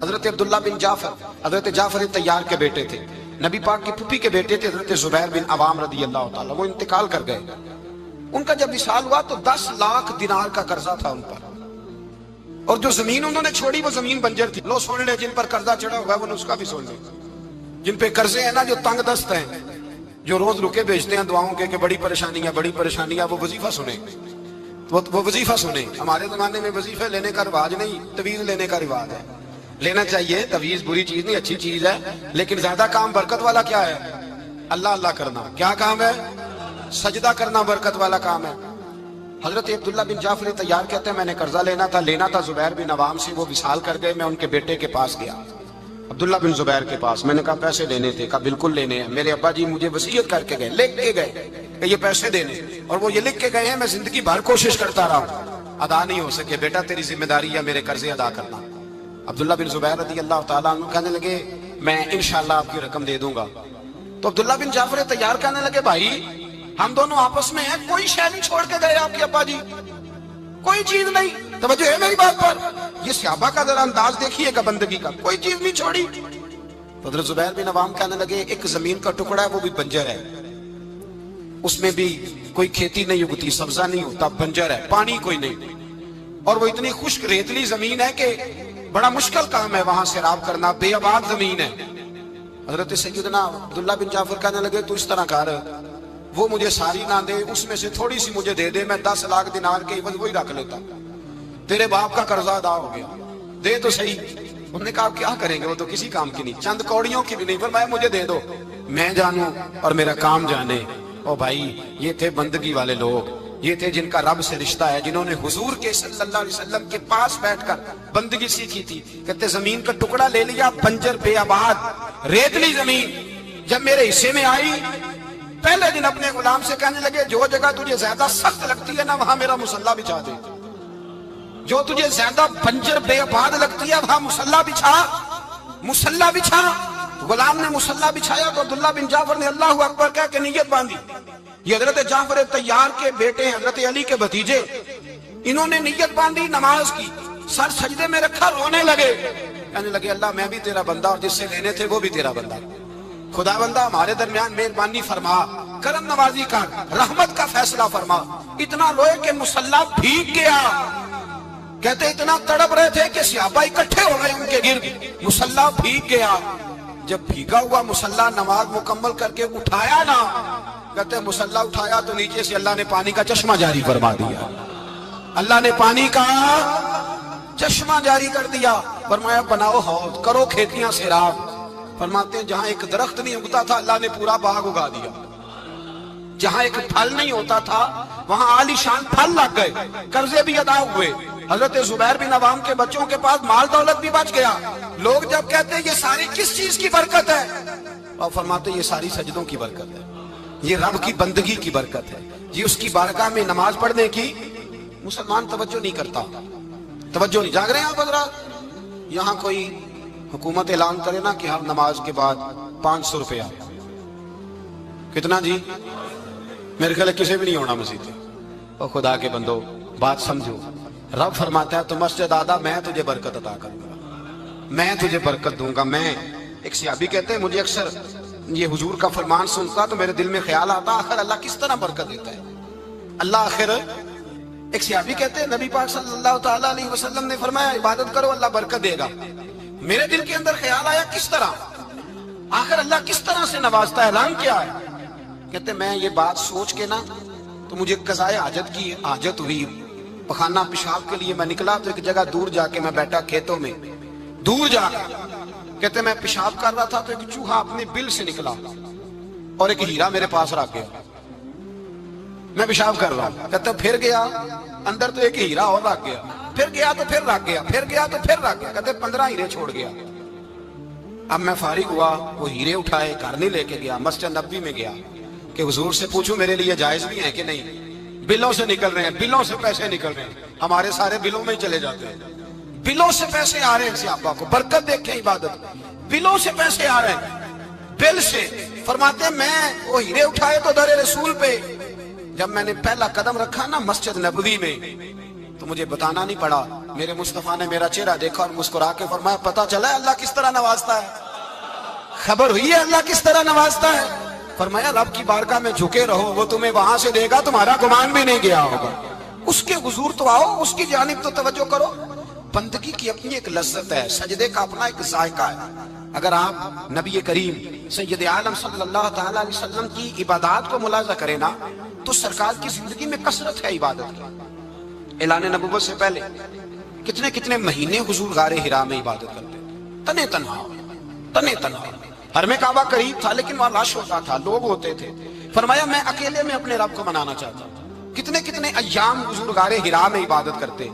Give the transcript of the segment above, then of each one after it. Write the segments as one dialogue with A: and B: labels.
A: حضرت عبداللہ بن جعفر حضرت جعفر تیار کے بیٹے تھے، نبی پاک کی پھوپھی کے بیٹے تھے حضرت زبیر بن عوام رضی اللہ تعالیٰ، وہ انتقال کر گئے۔ ان کا جب وصال ہوا تو 10 لاکھ دینار کا قرضہ تھا ان پر، اور جو زمین انہوں نے چھوڑی وہ زمین بنجر تھی۔ لو سن لے، جن پر قرضہ چڑھا ہوا وہ نسخہ بھی سن لے، جن پہ قرضے ہیں نا، جو تنگ دست ہیں، جو روز رکے بھیجتے ہیں دعاؤں کے کہ بڑی پریشانیاں، وہ وظیفہ سنیں، وہ وظیفہ سنیں۔ ہمارے زمانے میں وظیفے لینے کا رواج نہیں، تویز لینے کا رواج ہے۔ لینا چاہیے، تویز بری چیز نہیں، اچھی چیز ہے، لیکن زیادہ کام برکت والا کیا ہے؟ اللہ اللہ کرنا۔ کیا کام ہے؟ سجدہ کرنا برکت والا کام ہے۔ حضرت عبداللہ بن جعفر تیار کہتے ہیں میں نے قرضہ لینا تھا زبیر بن عوام سے، وہ وصال کر گئے۔ میں ان کے بیٹے کے پاس گیا، عبداللہ بن زبیر کے پاس۔ میں نے کہا پیسے لینے تھے، کہا بالکل لینے ہیں، میرے ابا جی مجھے وصیت کر کے گئے، لکھ کے گئے کہ یہ پیسے دینے، اور وہ یہ لکھ کے گئے ہیں، میں زندگی بھر کوشش کرتا رہا ہوں، ادا نہیں ہو سکے، بیٹا تیری ذمہ داری ہے میرے قرضے ادا کرنا۔ عبداللہ بن زبیر رضی اللہ تعالیٰ عنہ کہنے لگے میں انشاءاللہ آپ کی رقم دے دوں گا۔ تو عبداللہ بن جعفر تیار کہنے لگے بھائی ہم دونوں آپس میں ہیں، کوئی شے نہیں چھوڑ کے گئے آپ کے ابا جی، کوئی چیز نہیں۔ توجہ ہے میری بات پر؟ یہ صحابہ کا ذرا انداز دیکھیے گا بندگی کا، کوئی چیز نہیں چھوڑی۔ حضرت زبیر بن عوام کہنے لگے ایک زمین کا ٹکڑا ہے، وہ بھی بنجر ہے، اس میں بھی کوئی کھیتی نہیں اگتی، سبزہ نہیں ہوتا، بنجر ہے، پانی کوئی نہیں، اور وہ اتنی خشک ریتلی زمین ہے کہ بڑا مشکل کام ہے وہاں سیراب کرنا، بے آباد زمین ہے۔ حضرت سیدنا عبداللہ بن جعفر کہنے لگے تو اس طرح کر، وہ مجھے ساری نہ دے، اس میں سے تھوڑی سی مجھے دے دے، میں 10 لاکھ دینار کے عوض وہی رکھ لیتا، تیرے باپ کا قرضہ ادا ہو گیا، دے تو صحیح۔ انہوں نے کہا کیا کریں گے، وہ تو کسی کام کی نہیں، چند کوڑیوں کی بھی نہیں، فرمایا مجھے دے دو، میں جانوں اور میرا کام جانے۔ او بھائی یہ تھے بندگی والے لوگ، یہ تھے جن کا رب سے رشتہ ہے، جنہوں نے حضور کے صلی اللہ علیہ وسلم کے پاس بیٹھ کر بندگی سیکھی تھی۔ کہتے زمین کا ٹکڑا لے لیا، بنجر بے آباد ریتلی زمین، جب میرے حصے میں آئی پہلے دن اپنے غلام سے کہنے لگے جو جگہ تجھے زیادہ سخت لگتی ہے نا وہاں میرا مصلی بچھا دے، جو تجھے زیادہ بنجر بے آباد لگتی ہے وہاں مصلی بچھا۔ غلام نے مصلی بچھایا تو عبداللہ بن جعفر نے اللہ اکبر کہہ کے نیت باندھی۔ یہ حضرت جعفر تیار کے بیٹے حضرت علی کے بھتیجے، انہوں نے نیت باندھی نماز کی، سر سجدے میں رکھا، رونے لگے، کہنے لگے اللہ میں بھی تیرا بندہ اور جس سے لینے تھے وہ بھی تیرا بندہ، خدا بندہ ہمارے درمیان مہربانی فرما، کرم نوازی کر، رحمت کا فیصلہ فرما۔ اتنا روئے کہ مصلی بھیگ گیا۔ کہتے اتنا تڑپ رہے تھے کہ صحابہ اکٹھے ہو گئے ان کے گرد، مصلی بھیگ گیا۔ جب بھیگا ہوا مصلی نماز مکمل کر کے اٹھایا نا، کہتے مصلی اٹھایا تو نیچے سے اللہ نے پانی کا چشمہ جاری فرما دیا، اللہ نے پانی کا چشمہ جاری کر دیا۔ فرمایا بناؤ حوض، کرو کھیتیاں سیراب۔ فرماتے ہیں جہاں ایک درخت نہیں اگتا تھا اللہ نے پورا باغ اگا دیا، جہاں ایک پھل نہیں ہوتا تھا وہاں عالی شان پھل لگ گئے، قرضے بھی ادا ہوئے۔ حضرت زبیر بن عوام کے بچوں کے پاس مال دولت بھی بچ گیا۔ لوگ جب کہتے ہیں یہ ساری کس چیز کی برکت ہے، اور فرماتے ہیں یہ ساری سجدوں کی برکت ہے، یہ رب کی بندگی کی برکت ہے، یہ اس کی بارگاہ میں نماز پڑھنے کی۔ مسلمان توجہ نہیں کرتا، توجہ نہیں۔ جاگ رہے ہیں آپ حضرات؟ یہاں کوئی حکومت اعلان کرے نا کہ ہر نماز کے بعد 500 روپیہ، کتنا جی؟ میرے خیال ہے کسی بھی نہیں ہونا مسجد۔ اور خدا کے بندو بات سمجھو، رب فرماتا ہے تو مسجد آدھا میں تجھے برکت عطا کروں گا، میں تجھے برکت دوں گا۔ میں ایک صحابی کہتے ہیں مجھے اکثر یہ حضور کا فرمان سنتا تو میرے دل میں خیال آتا آخر اللہ کس طرح برکت دیتا ہے اللہ آخر۔ ایک صحابی کہتے ہیں نبی پاک صلی اللہ تعالیٰ علیہ وسلم نے فرمایا عبادت کرو اللہ برکت دے گا۔ میرے دل کے اندر خیال آیا کس طرح، آخر اللہ کس طرح سے نوازتا ہے، اعلان کیا ہے؟ کہتے میں یہ بات سوچ کے نا تو مجھے قضائے حاجت کی حاجت ہوئی، پخانہ پیشاب کے لیے میں نکلا تو ایک جگہ دور جا کے میں بیٹھا کھیتوں میں، دور جا کے کہتے میں پیشاب کر رہا تھا تو ایک چوہا اپنے بل سے نکلا اور ایک ہیرا میرے پاس رکھ گیا، میں پیشاب کر رہا ہوں، کہتے پھر گیا اندر تو ایک ہیرا اور رکھ گیا، پھر گیا تو پھر رکھ گیا، پھر گیا تو پھر رکھ گیا، کہتے 15 ہیرے چھوڑ گیا۔ اب میں فارغ ہوا، وہ ہیرے اٹھائے گھر نہیں لے کے گیا، مسجد نبوی میں گیا کہ حضور سے پوچھوں میرے لیے جائز بھی ہے کہ نہیں، بلوں سے نکل رہے ہیں، بلوں سے پیسے نکل رہے ہیں، ہمارے سارے بلوں میں ہی چلے جاتے ہیں، بلوں سے پیسے آ رہے ہیں صحابہ کو، برکت دیکھیں عبادت، بلوں سے پیسے آ رہے ہیں، بل سے۔ فرماتے ہیں میں وہ ہیرے اٹھائے تو در رسول پہ، جب میں نے پہلا قدم رکھا نا مسجد نبوی میں تو تو مجھے بتانا نہیں پڑا، میرے مصطفیٰ نے میرا چہرہ دیکھا اور مسکرا کے فرمایا پتہ چلا ہے اللہ کس طرح نوازتا ہے، خبر ہوئی ہے اللہ کس طرح نوازتا ہے؟ فرمایا رب کی بارگاہ میں جھکے رہو، وہ تمہیں وہاں سے دے گا تمہارا گمان بھی نہیں گیا ہوگا، اس کے حضور تو آؤ، اس کی جانب تو توجہ کرو۔ بندگی کی اپنی ایک لذت ہے، سجدے کا اپنا ایک ذائقہ ہے۔ اگر آپ نبی کریم سید عالم صلی اللہ تعالی علیہ وسلم کی عبادات کو ملاحظہ کریں نا تو سرکار کی زندگی میں کثرت ہے عبادت کی۔ اعلان نبوت سے پہلے کتنے کتنے مہینے حضور غار حرا میں عبادت کرتے تھے، تنے تنہا۔ حرم کعبہ قریب تھا لیکن وہاں رش ہوتا تھا، لوگ ہوتے تھے۔ فرمایا میں اکیلے میں اپنے رب کو منانا چاہتا ہوں۔ کتنے کتنے ایام حضور غار حرا میں عبادت کرتے۔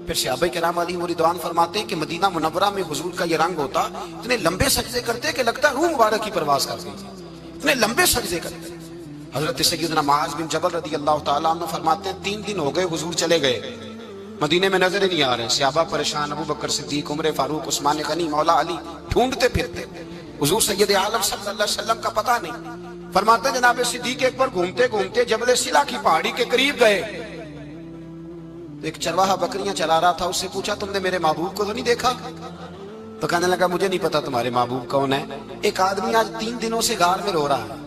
A: پھر صحابہ کرام علیہم رضوان فرماتے ہیں کہ مدینہ منورہ میں حضور کا یہ رنگ ہوتا، اتنے لمبے سجدے کرتے کہ لگتا روح مبارک کی پرواز کر گئی، اتنے لمبے سجدے کرتے۔ حضرت سیدنا معاذ بن جبل رضی اللہ تعالیٰ عنہ فرماتے ہیں 3 دن ہو گئے حضور چلے گئے، مدینے میں نظر ہی نہیں آ رہے۔ صحابہ پریشان، ابو بکر صدیق، عمر فاروق، عثمان غنی، مولا علی ڈھونڈتے پھرتے، حضور سید عالم صلی اللہ علیہ وسلم کا پتہ نہیں۔ فرماتے ہیں جناب صدیق ایک بار گھومتے گھومتے جبل سلا کی پہاڑی کے قریب گئے، ایک چرواہا بکریاں چلا رہا تھا، اس سے پوچھا تم نے میرے محبوب کو تو نہیں دیکھا؟ تو کہنے لگا مجھے نہیں پتا تمہارے محبوب کون ہے۔ ایک آدمی آج 3 دنوں سے غار میں رو رہا ہے،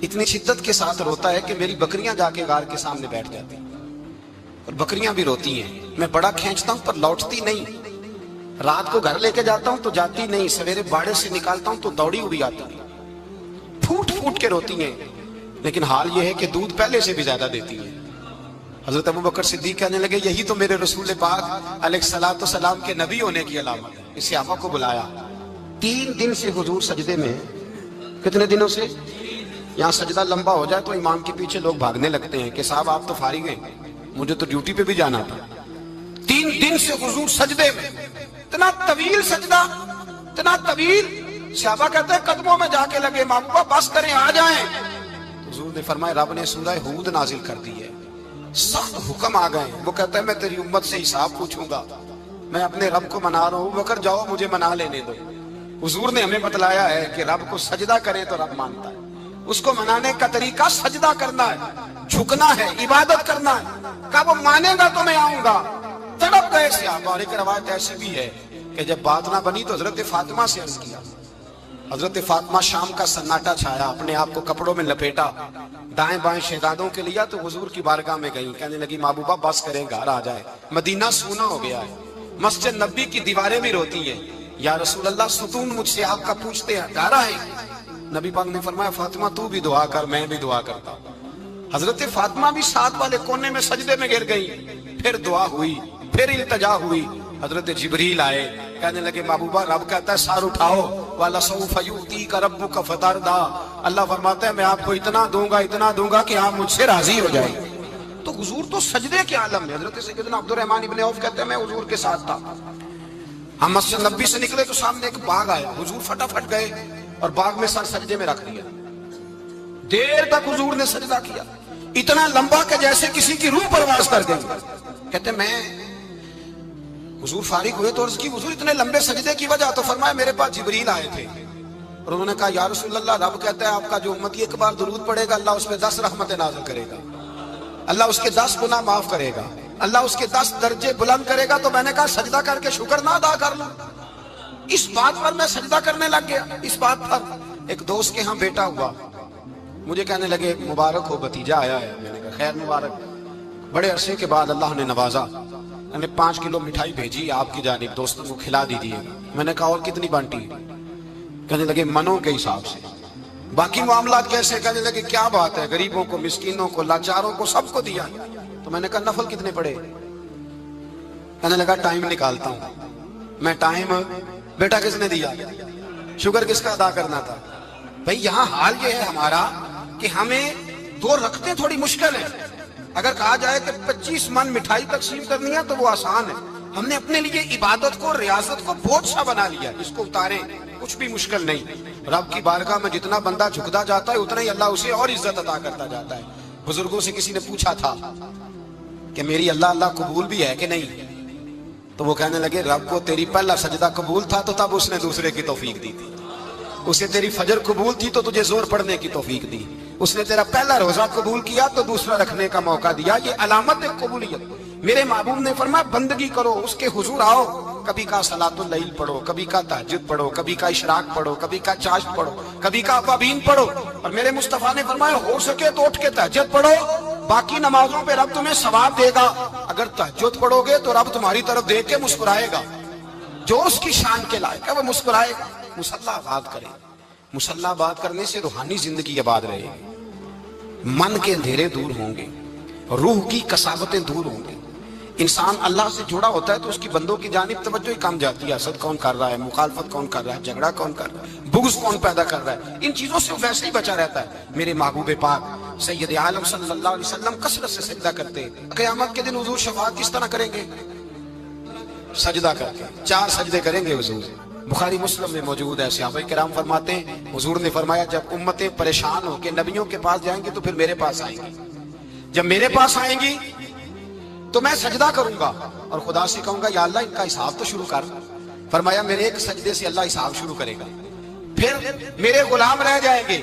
A: اتنی شدت کے ساتھ روتا ہے کہ میری بکریاں جا کے غار کے سامنے بیٹھ جاتی اور بکریاں بھی روتی ہیں، میں بڑا کھینچتا ہوں پر لوٹتی نہیں، رات کو گھر لے کے جاتا ہوں تو جاتی نہیں، سویرے باڑے سے نکالتا ہوں تو دوڑی ہوئی آتی ہے، پھوٹ پھوٹ کے روتی ہیں، لیکن حال یہ ہے کہ دودھ پہلے سے بھی زیادہ دیتی ہیں۔ حضرت ابو بکر صدیق کہنے لگے یہی تو میرے رسول پاک علیہ الصلوۃ والسلام کے نبی ہونے کی علامت ہے۔ اس صحابہ کو بلایا، 3 دن سے حضور سجدے میں، کتنے دنوں سے؟ یہاں سجدہ لمبا ہو جائے تو امام کے پیچھے لوگ بھاگنے لگتے ہیں کہ صاحب آپ تو فارغ ہیں، مجھے تو ڈیوٹی پہ بھی جانا تھا۔ 3 دن سے حضور سجدے میں، اتنا طویل سجدہ، اتنا طویل۔ صحابہ کہتے ہیں قدموں میں جا کے لگے، محبوبہ بس کریں آ جائیں۔ حضور نے فرمایا رب نے سورہ ہود نازل کر دی ہے، سخت حکم آ گئے۔ وہ کہتا ہے میں تیری امت سے حساب پوچھوں گا، میں اپنے رب کو منا رہا ہوں، بکر جاؤ مجھے منا لینے دو۔ حضور نے ہمیں بتلایا ہے کہ رب کو سجدہ کریں تو رب مانتا ہے، اس کو منانے کا طریقہ سجدہ کرنا ہے، جھکنا ہے، عبادت کرنا ہے۔ کہا وہ مانے گا تو میں آؤں گا۔ تڑپ گئے صحابہ۔ اور ایک روایت ایسی بھی ہے کہ جب بات نہ بنی تو حضرت فاطمہ سے عرض کیا۔ حضرت فاطمہ شام کا سناٹا چھایا، اپنے آپ کو کپڑوں میں لپیٹا، دائیں بائیں شہزادوں کے لیا تو حضور کی بارگاہ میں گئیں، کہنے لگی محبوبہ بس کریں گھر آ جائے، مدینہ سونا ہو گیا ہے، مسجد نبی کی دیواریں بھی روتی ہیں، یا رسول اللہ ستون مجھ سے آپ کا پوچھتے ہیں گھر آئے۔ نبی پاک نے فرمایا فاطمہ تو بھی دعا کر، میں بھی دعا کرتا ہوں۔ حضرت فاطمہ بھی ساتھ والے کونے میں سجدے میں گر گئی، پھر دعا ہوئی، پھر التجا ہوئی۔ حضرت جبریل آئے، کہنے لگے محبوبہ رب کہتا ہے سار اٹھاؤ، وَلَسَوْفَ يُؤْتِيكَ رَبُّكَ فَتَرْضَىٰ، اللہ فرماتا ہے میں آپ کو اتنا دوں گا کہ آپ مجھ سے راضی ہو جائیں۔ تو حضور تو سجدے کے عالم میں۔ حضرت سیدنا عبد الرحمن ابن عوف کہتے ہیں میں حضور کے ساتھ تھا، ہم مسجد نبی سے نکلے تو سامنے ایک باغ آیا، حضور فٹافٹ گئے اور باغ میں سر سجدے میں رکھ دیا، دیر تک حضور نے سجدہ کیا، اتنا لمبا کہ جیسے کسی کی روح پرواز کر گئی۔ کہتے میں حضور فارغ ہوئے تو عرض کی حضور اتنے لمبے سجدے کی وجہ؟ تو فرمایا میرے پاس جبریل آئے تھے اور انہوں نے کہا یا رسول اللہ رب کہتا ہے آپ کا جو امتی ایک بار درود پڑے گا اللہ اس پہ 10 رحمتیں نازل کرے گا، اللہ اس کے 10 گناہ معاف کرے گا، اللہ اس کے 10 درجے بلند کرے گا۔ تو میں نے کہا سجدہ کر کے شکر نہ ادا کر لوں؟ اس بات پر میں سجدہ کرنے لگ گیا۔ اس بات پر ایک دوست کے ہاں بیٹا ہوا، مجھے کہنے لگے مبارک ہو بھتیجا آیا ہے۔ میں نے کہا خیر مبارک۔ بڑے عرصے کے بعد اللہ نے نوازا، میں نے 5 کلو مٹھائی بھیجی آپ کی جانب، دوستوں کو کھلا دیجیے۔ میں نے کہا اور کتنی بانٹی؟ کہنے لگے منوں کے حساب سے۔ باقی معاملات کیسے؟ کہنے لگے کیا بات ہے، غریبوں کو، مسکینوں کو، لاچاروں کو، سب کو دیا۔ تو میں نے کہا نفل کتنے پڑے؟ کہنے لگا ٹائم نکالتا ہوں۔ میں ٹائم بیٹا کس نے دیا؟ شکر کس کا ادا کرنا تھا؟ بھئی یہاں حال یہ ہے ہمارا کہ ہمیں 2 رکھتے تھوڑی مشکل ہے۔ اگر کہا جائے کہ 25 من مٹھائی تقسیم کرنی ہے تو وہ آسان ہے، ہم نے اپنے لیے عبادت کو، ریاضت کو بہت سا بنا لیا، اس کو اتاریں کچھ بھی مشکل نہیں۔ رب کی بارگاہ میں جتنا بندہ جھکتا جاتا ہے اتنا ہی اللہ اسے اور عزت عطا کرتا جاتا ہے۔ بزرگوں سے کسی نے پوچھا تھا کہ میری اللہ قبول بھی ہے کہ نہیں؟ تو وہ کہنے لگے رب کو تیری پہلا سجدہ قبول تھا تو تب اس نے دوسرے کی توفیق دی تھی، اسے تیری فجر قبول تھی تو تجھے زور پڑھنے کی توفیق دی، اس نے تیرا پہلا روزہ قبول کیا تو دوسرا رکھنے کا موقع دیا۔ یہ علامت ہے قبولیت۔ میرے محبوب نے فرمایا بندگی کرو، اس کے حضور آؤ، کبھی کا صلاۃ اللیل پڑھو، کبھی کا تہجد پڑھو، کبھی کا اشراق پڑھو، کبھی کا چاشت پڑھو، کبھی کا اوابین پڑھو۔ اور میرے مصطفیٰ نے فرمایا ہو سکے تو اٹھ کے تہجد پڑھو، باقی نمازوں پہ رب تمہیں ثواب دے گا۔ اگر تہجد پڑھو گے تو رب تمہاری طرف دیکھ کے مسکرائے گا، جو اس کی شان کے لائق ہے وہ مسکرائے گا۔ مصلی آباد کریں، مصلی آباد کرنے سے روحانی زندگی آباد رہے گی، من کے اندھیرے دور ہوں گے، روح کی کساوتیں دور ہوں گی۔ انسان اللہ سے جڑا ہوتا ہے تو اس کی بندوں کی جانب توجہ ہی کم جاتی ہے، حسد کون کر رہا ہے، مخالفت کون کر رہا ہے، جھگڑا کون کر رہا ہے، بغض کون پیدا کر رہا ہے، ان چیزوں سے ویسے ہی بچا رہتا ہے۔ میرے محبوب پاک سید عالم صلی اللہ علیہ وسلم کثرت سے سجدہ کرتے ہیں۔ قیامت کے دن حضور شفاعت کس طرح کریں گے؟ سجدہ کر کے 4 سجدے کریں گے حضور۔ بخاری مسلم میں موجود ہے، صحابہ کرام فرماتے ہیں حضور نے فرمایا جب امتیں پریشان ہو کے نبیوں کے پاس جائیں گی تو پھر میرے پاس آئیں گی، جب میرے پاس آئیں گی تو میں سجدہ کروں گا اور خدا سے کہوں گا یا اللہ ان کا حساب تو شروع کر۔ فرمایا میرے ایک سجدے سے اللہ حساب شروع کرے گا، پھر میرے غلام رہ جائیں گے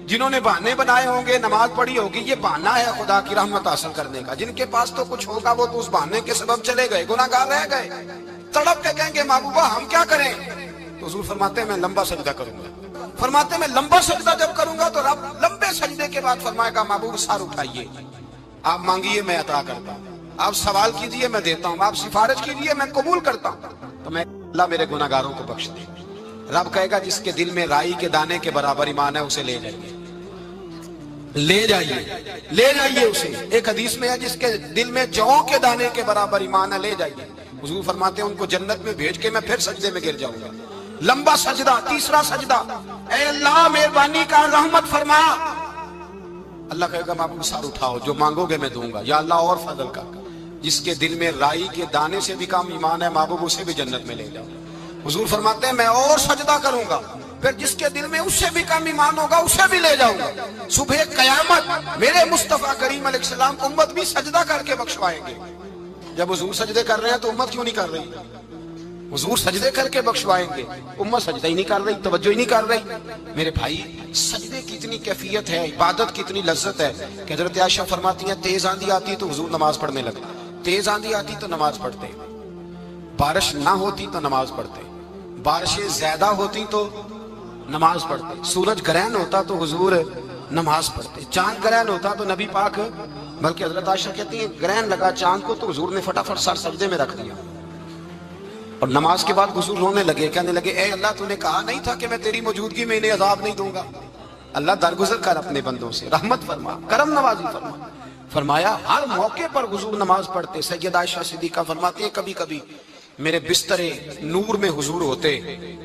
A: جنہوں نے بہانے بنائے ہوں گے، نماز پڑھی ہوگی، یہ بہانہ ہے خدا کی رحمت حاصل کرنے کا، جن کے پاس تو کچھ ہوگا وہ تو اس بہانے کے سبب چلے گئے، گناہ گار رہ گئے، تڑپ کے کہیں گے محبوبہ ہم کیا کریں؟ تو حضور فرماتے ہیں میں لمبا سجدہ کروں گا۔ فرماتے ہیں میں لمبا سجدہ جب کروں گا تو رب لمبے سجدے کے بعد فرمائے گا محبوب سر اٹھائیے، آپ مانگیے میں عطا کرتا ہوں، آپ سوال کیجئے میں دیتا ہوں، آپ سفارش کیجئے میں قبول کرتا ہوں۔ تو میں اللہ میرے گناہ گاروں کو بخش دے۔ رب کہے گا جس کے دل میں رائی کے دانے کے برابر ایمان ہے اسے لے جائیے، لے جائیے، لے جائیے اسے۔ ایک حدیث میں ہے جس کے دل میں جو کے دانے کے برابر ایمان ہے لے جائیے۔ حضور فرماتے ہیں ان کو جنت میں بھیج کے میں پھر سجدے میں گر جاؤں گا۔ لمبا سجدہ، تیسرا سجدہ، اے اللہ مہربانی کا رحمت فرما۔ اللہ کہے گا محبوب سر اٹھاؤ، جو مانگو گے میں دوں گا، یا اللہ اور فضل کر۔ جس کے دل میں رائی کے دانے سے بھی کم ایمان ہے محبوب اسے بھی جنت میں لے جاؤ۔ حضور فرماتے ہیں میں اور سجدہ کروں گا، پھر جس کے دل میں اس سے بھی کم ایمان ہوگا اسے بھی لے جاؤں گا۔ صبح قیامت میرے مصطفیٰ کریم علیہ السلام امت بھی سجدہ کر کے بخشوائیں گے۔ جب حضور سجدے کر رہے ہیں تو امت کیوں نہیں کر رہی؟ حضور سجدے کر کے بخشوائیں گے، امت سجدہ ہی نہیں کر رہی، توجہ ہی نہیں کر رہی۔ میرے بھائی سجدے کی اتنی کیفیت ہے، عبادت کی اتنی لذت ہے کہ حضرت عائشہ فرماتی ہیں تیز آندھی آتی تو حضور نماز پڑھنے لگے، تیز آندھی آتی تو نماز پڑھتے، بارش نہ ہوتی تو نماز پڑھتے، بارشیں زیادہ ہوتی تو نماز پڑھتے، سورج گرہن ہوتا تو حضور نماز پڑھتے، چاند گرہن ہوتا تو نبی پاک، بلکہ حضرت عائشہ کہتی ہیں گرہن لگا چاند کو تو حضور نے فٹافٹ سر سجدے میں رکھ دیا، اور نماز کے بعد حضور رونے لگے، کہنے لگے اے اللہ تو نے کہا نہیں تھا کہ میں تیری موجودگی میں انہیں عذاب نہیں دوں گا؟ اللہ درگزر کر اپنے بندوں سے، رحمت فرما، کرم نوازی فرما۔ فرمایا ہر موقع پر حضور نماز پڑھتے۔ سید عائشہ صدیقہ فرماتی ہیں کبھی کبھی میرے بستر نور میں حضور ہوتے،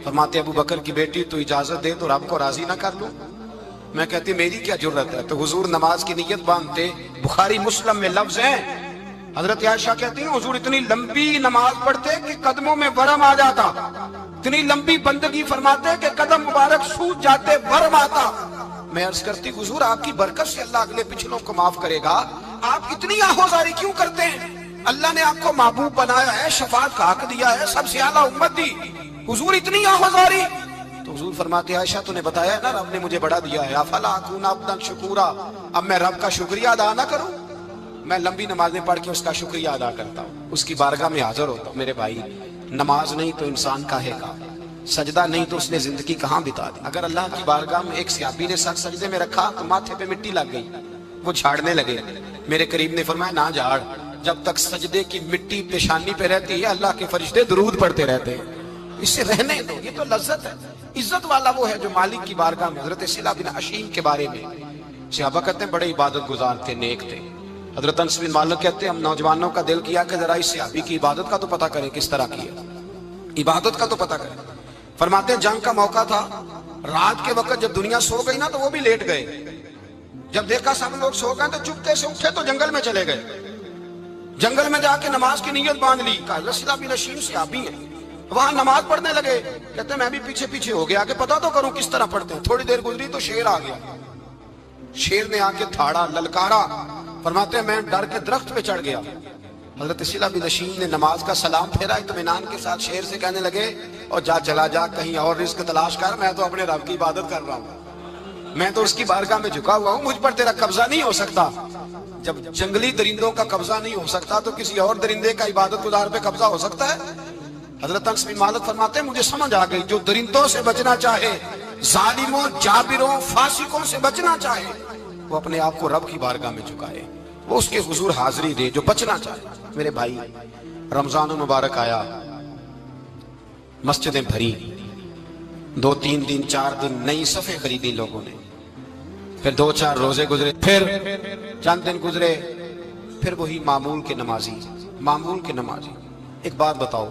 A: فرماتے ابو بکر کی بیٹی تو اجازت دے تو رب کو راضی نہ کر لوں؟ میں کہتی میری کیا جرت ہے؟ تو حضور نماز کی نیت باندھتے، بخاری مسلم میں لفظ ہیں، حضرت عائشہ کہتی ہیں حضور اتنی لمبی نماز پڑھتے کہ قدموں میں ورم آ جاتا، اتنی لمبی بندگی فرماتے کہ قدم مبارک سوج جاتے، ورم آتا۔ میں عرض کرتی حضور آپ کی برکت سے اللہ اگلے پچھلوں کو معاف کرے گا، آپ اتنی آہوزاری کیوں کرتے ہیں؟ اللہ نے آپ کو محبوب بنایا ہے، شفاعت کا حق دیا ہے، سب سے اعلیٰ امت دی، حضور اتنی آہوزاری؟ تو حضور فرماتے عائشہ تو نے بتایا نا رب نے مجھے بڑا دیا ہے، افلا اکون عبدا شکورا، اب میں رب کا شکریہ ادا نہ کروں؟ میں لمبی نمازیں پڑھ کے اس کا شکریہ ادا کرتا ہوں، اس کی بارگاہ میں حاضر ہوتا ہوں۔ میرے بھائی نماز نہیں تو انسان کاہے کا، سجدہ نہیں تو اس نے زندگی کہاں بتا دی؟ اگر اللہ کی بارگاہ میں ایک صحابی نے سر سجدے میں رکھا تو ماتھے پہ مٹی لگ گئی، وہ جھاڑنے لگے، میرے قریب نے فرمایا نہ جھاڑ، جب تک سجدے کی مٹی پیشانی پہ رہتی ہے اللہ کے فرشتے درود پڑھتے رہتے ہیں، اس سے رہنے دو، یہ تو لذت ہے۔ عزت والا وہ ہے جو مالک کی بارگاہ میں۔ حضرت صلہ بن عشیم کے بارے میں صحابہ کہتے ہیں بڑے عبادت گزار تھے، نیک تھے۔ حضرت انس بن مالک کہتے ہیں ہم نوجوانوں کا دل کیا کہ ذرا اس صحابی کی عبادت کا تو پتہ کریں، کس طرح کی ہے عبادت کا تو پتہ کریں۔ فرماتے ہیں جنگ کا موقع تھا، رات کے وقت جب دنیا سو گئی نا تو وہ بھی لیٹ گئے، جب دیکھا سب لوگ سو گئے تو چپکے سے اٹھے تو جنگل میں چلے گئے، جنگل میں جا کے نماز کی نیت باندھ لی۔ کہا صلہ بن عشیم صحابی ہیں، وہاں نماز پڑھنے لگے، کہتے ہیں میں بھی پیچھے پیچھے ہو گیا کہ پتہ تو کروں کس طرح پڑھتے ہیں۔ تھوڑی دیر گزری تو شیر آ گیا، شیر نے آ کے تھاڑا، للکارا، فرماتے ہیں میں ڈر کے درخت پہ چڑھ گیا۔ حضرت صلہ بن عشیم نے نماز کا سلام پھیرا، اطمینان کے ساتھ شیر سے کہنے لگے اور جا چلا جا کہیں اور رزق تلاش کر، میں تو اپنے رب کی عبادت کر رہا ہوں۔ میں تو اس کی بارگاہ میں جھکا ہوا ہوں, مجھ پر تیرا قبضہ نہیں ہو سکتا. جب جنگلی درندوں کا قبضہ نہیں ہو سکتا تو کسی اور درندے کا عبادت گزار پہ قبضہ ہو سکتا ہے؟ حضرت انس بن مالک فرماتے ہیں مجھے سمجھ آ گئی, جو درندوں سے بچنا چاہے, ظالموں, جابروں, فاسقوں سے بچنا چاہے, وہ اپنے آپ کو رب کی بارگاہ میں جھکائے, وہ اس کے حضور حاضری دے. جو بچنا چاہے. میرے بھائی, رمضان المبارک آیا, مسجدیں بھری, 2-3 دن 4 دن نئی صفیں خریدی لوگوں نے, پھر 2-4 روزے گزرے, پھر چند دن گزرے, پھر وہی معمول کے نمازی. ایک بات بتاؤ,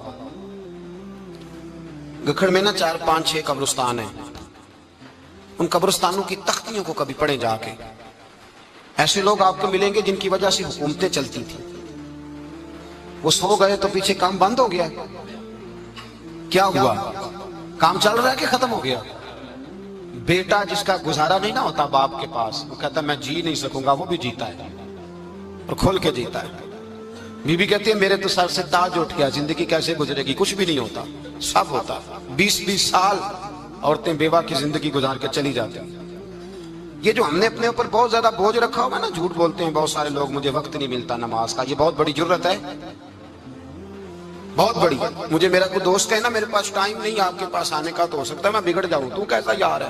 A: گکھڑ میں نا 4-5-6 قبرستان ہیں, ان قبرستانوں کی تختیوں کو کبھی پڑھیں جا کے. ایسے لوگ آپ کو ملیں گے جن کی وجہ سے حکومتیں چلتی تھیں, وہ سو گئے تو پیچھے کام بند ہو گیا. کیا ہوا؟ کام چل رہا ہے کہ ختم ہو گیا؟ بیٹا جس کا گزارا نہیں نہ ہوتا باپ کے پاس, وہ کہتا میں جی نہیں سکوں گا, وہ بھی جیتا ہے اور کھول کے جیتا ہے. بی بی کہتی ہے میرے تو سر سے تاج اٹھ گیا, زندگی کیسے گزرے گی؟ کچھ بھی نہیں ہوتا, سب ہوتا. 20-20 سال عورتیں بیوہ کی زندگی گزار کے چلی جاتی ہیں. یہ جو ہم نے اپنے اوپر بہت زیادہ بوجھ رکھا ہوا ہے نا, جھوٹ بولتے ہیں بہت سارے لوگ, مجھے وقت نہیں ملتا نماز کا, یہ بہت بڑی جرت ہے, بہت بڑی. مجھے میرا کوئی دوست کہے نا میرے پاس ٹائم نہیں آپ کے پاس آنے کا, تو ہو سکتا ہے میں بگڑ جاؤں. تو کیسا یار ہے,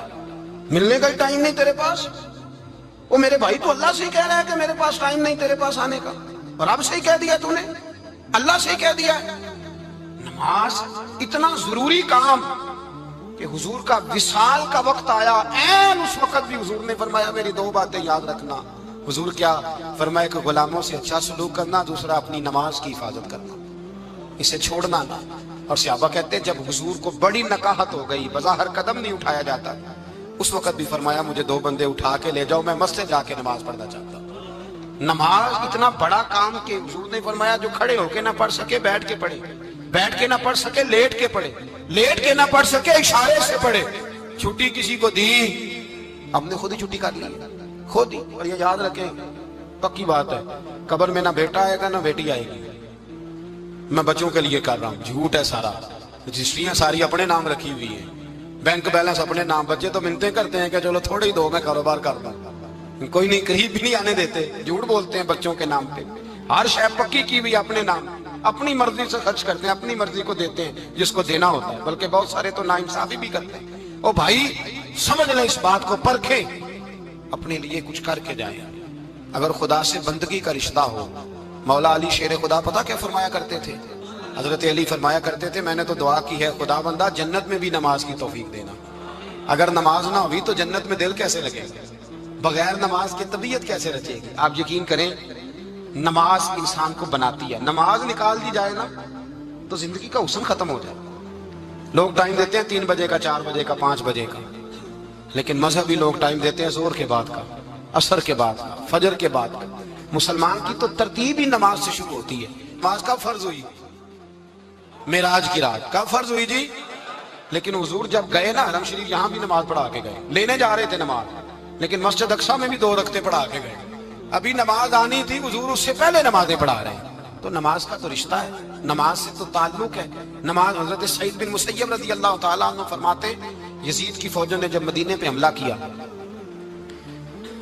A: ملنے کا ٹائم نہیں تیرے پاس؟ وہ میرے بھائی تو اللہ سے ہی کہہ رہا ہے کہ میرے پاس ٹائم نہیں تیرے پاس آنے کا, اور رب سے ہی کہہ دیا, تو نے اللہ سے ہی کہہ دیا ہے. نماز اتنا ضروری کام کہ حضور کا وصال کا وقت آیا, عین اس وقت بھی حضور نے فرمایا میری 2 باتیں یاد رکھنا. حضور کیا فرمایا کہ غلاموں سے اچھا سلوک کرنا, دوسرا اپنی نماز کی حفاظت کرنا, اسے چھوڑنا نہ. اور صحابہ کہتے ہیں جب حضور کو بڑی نکاہت ہو گئی, بظاہر قدم نہیں اٹھایا جاتا, اس وقت بھی فرمایا مجھے 2 بندے اٹھا کے لے جاؤ, میں مسجد جا کے نماز پڑھنا چاہتا ہوں. نماز اتنا بڑا کام کہ حضور نے فرمایا جو کھڑے ہو کے نہ پڑھ سکے بیٹھ کے پڑھے, بیٹھ کے نہ پڑھ سکے لیٹ کے پڑھے, لیٹ کے نہ پڑھ سکے اشارے سے پڑھے. چھٹی کسی کو دی, ہم نے خود ہی چھٹی کر لی, خود ہی. اور یہ یاد رکھیں, پکی بات ہے, قبر میں نہ بیٹا آئے گا نہ بیٹی آئے گی. میں بچوں کے لیے کر رہا ہوں, جھوٹ ہے سارا. رجسٹریاں ساری اپنے نام رکھی ہوئی ہیں, بینک بیلنس اپنے نام. بچے تو منتیں کرتے ہیں کہ چلو تھوڑے ہی دو, میں کاروبار کر دوں. کوئی نہیں, قریب بھی نہیں آنے دیتے, جھوٹ بولتے ہیں بچوں کے نام پہ. ہر شے پکی کی ہوئی اپنے نام, اپنی مرضی سے خرچ کرتے ہیں, اپنی مرضی کو دیتے ہیں جس کو دینا ہوتا ہے. بلکہ بہت سارے تو ناانصافی بھی کرتے ہیں. او بھائی سمجھ لیں اس بات کو, پرکھیں, اپنے لیے کچھ کر کے جائیں. اگر خدا سے بندگی کا رشتہ ہو, مولا علی شیر خدا پتہ کیا فرمایا کرتے تھے؟ حضرت علی فرمایا کرتے تھے میں نے تو دعا کی ہے خدا بندہ جنت میں بھی نماز کی توفیق دینا. اگر نماز نہ ہوئی تو جنت میں دل کیسے لگے گا, بغیر نماز کی طبیعت کیسے رچے گی؟ آپ یقین کریں نماز انسان کو بناتی ہے. نماز نکال دی جائے نا تو زندگی کا حسن ختم ہو جائے. لوگ ٹائم دیتے ہیں 3 بجے کا, 4 بجے کا, 5 بجے کا, لیکن مذہبی لوگ ٹائم دیتے ہیں زور کے بعد کا, عصر کے بعد کا, فجر کے بعد کا. مسلمان کی تو ترتیب ہی نماز سے شروع ہوتی ہے. نماز کب فرض ہوئی؟ معراج کی رات. کب فرض ہوئی جی؟ لیکن حضور جب گئے نا حرم شریف, یہاں بھی نماز پڑھا کے گئے, لینے جا رہے تھے نماز, لیکن مسجد اقصی میں بھی 2 رکعتیں پڑھا کے گئے. ابھی نماز آنی تھی, حضور اس سے پہلے نمازیں پڑھا رہے ہیں. تو نماز کا تو رشتہ ہے, نماز سے تو تعلق ہے. نماز حضرت سعید بن مسیب رضی اللہ تعالیٰ عنہ فرماتے یزید کی فوجوں نے جب مدینے پہ حملہ کیا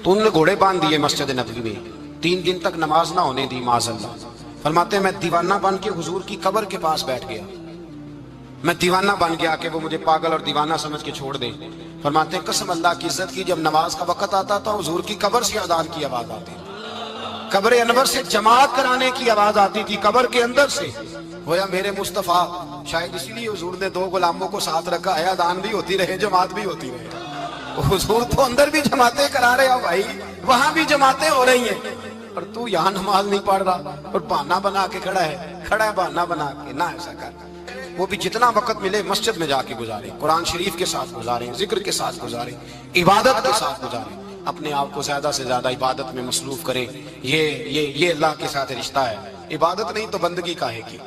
A: تو انہوں نے گھوڑے باندھ دیے مسجد نبوی میں, 3 دن تک نماز نہ ہونے دی معاذ اللہ. فرماتے ہیں میں دیوانہ بن کے حضور کی قبر کے پاس بیٹھ گیا, میں دیوانہ بن گیا کہ وہ مجھے پاگل اور دیوانہ سمجھ کے چھوڑ دے. فرماتے ہیں قسم اللہ کی عزت کی, جب نماز کا وقت آتا تھا حضور کی قبر سے اذان کی آواز آتی, قبر انور سے جماعت کرانے کی آواز آتی تھی, قبر کے اندر سے. گویا میرے مصطفیٰ, شاید اسی لیے حضور نے 2 غلاموں کو ساتھ رکھا ہے, اذان بھی ہوتی رہے جماعت بھی ہوتی رہے. حضور تو اندر بھی جماعتیں کرا رہے ہو بھائی, وہاں بھی جماعتیں ہو رہی ہیں, اور تو یہاں نماز نہیں پڑھ رہا اور بہانہ بنا کے کھڑا ہے بہانہ بنا کے. نہ ایسا کر, وہ بھی جتنا وقت ملے مسجد میں جا کے گزارے, قرآن شریف کے ساتھ گزارے, ذکر کے ساتھ گزارے, عبادت کے ساتھ گزارے. اپنے آپ کو زیادہ سے زیادہ عبادت میں مصروف کریں. یہ اللہ کے ساتھ رشتہ ہے, عبادت نہیں تو بندگی کاہے کی.